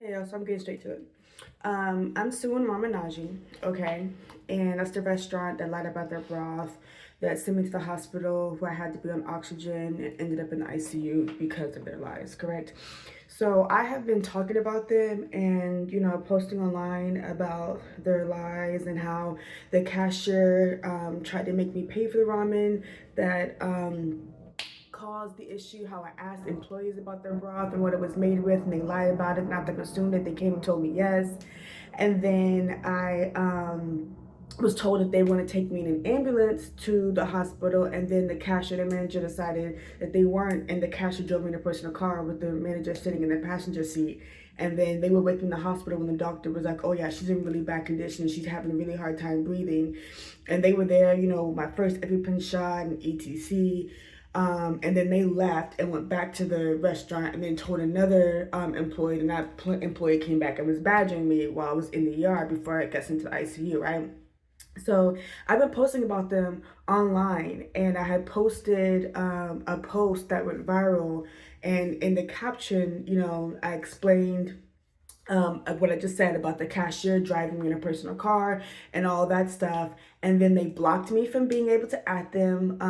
Yeah, so I'm getting straight to it. I'm suing ramen Nagi, okay? And that's the restaurant that lied about their broth, that sent me to the hospital where I had to be on oxygen and ended up in the ICU because of their lies, correct? So I have been talking about them and, posting online about their lies and how the cashier tried to make me pay for the ramen, that caused the issue, how I asked employees about their broth and what it was made with, and they lied about it. Not that I assumed it. They came and told me yes. And then I was told that they want to take me in an ambulance to the hospital, and then the cashier, the manager decided that they weren't, and the cashier drove me in a personal car with the manager sitting in the passenger seat. And then they were waking in the hospital when the doctor was like, oh yeah, she's in really bad condition. She's having a really hard time breathing. And they were there, my first EpiPen shot and ETC. And then they left and went back to the restaurant and then told another employee, and that employee came back and was badgering me while I was in the yard before I got sent to the ICU, right? So I've been posting about them online, and I had posted a post that went viral, and in the caption, I explained what I just said about the cashier driving me in a personal car and all that stuff. And then they blocked me from being able to add them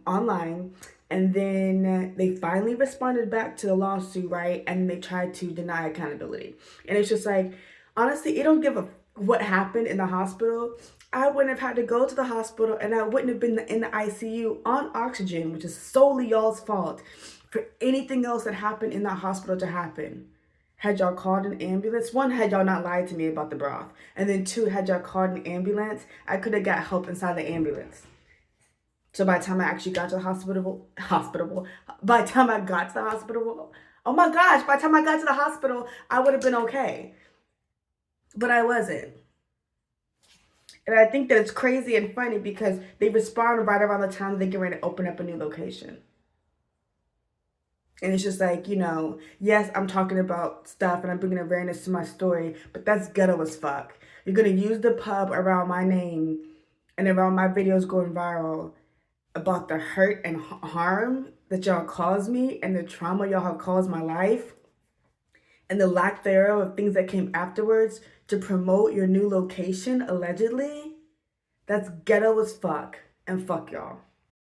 online. And then they finally responded back to the lawsuit, right? And they tried to deny accountability. And it's just like, honestly, it don't give a what happened in the hospital. I wouldn't have had to go to the hospital, and I wouldn't have been in the ICU on oxygen, which is solely y'all's fault, for anything else that happened in that hospital to happen. Had y'all called an ambulance? One, had y'all not lied to me about the broth? And then two, had y'all called an ambulance? I could have got help inside the ambulance. So by the time I actually got to the by the time I got to the hospital, oh my gosh, by the time I got to the hospital, I would have been okay. But I wasn't. And I think that it's crazy and funny because they respond right around the time they get ready to open up a new location. And it's just like, yes, I'm talking about stuff and I'm bringing awareness to my story, but that's ghetto as fuck. You're going to use the pub around my name and around my videos going viral about the hurt and harm that y'all caused me and the trauma y'all have caused my life and the lack thereof of things that came afterwards to promote your new location, allegedly. That's ghetto as fuck. And fuck y'all.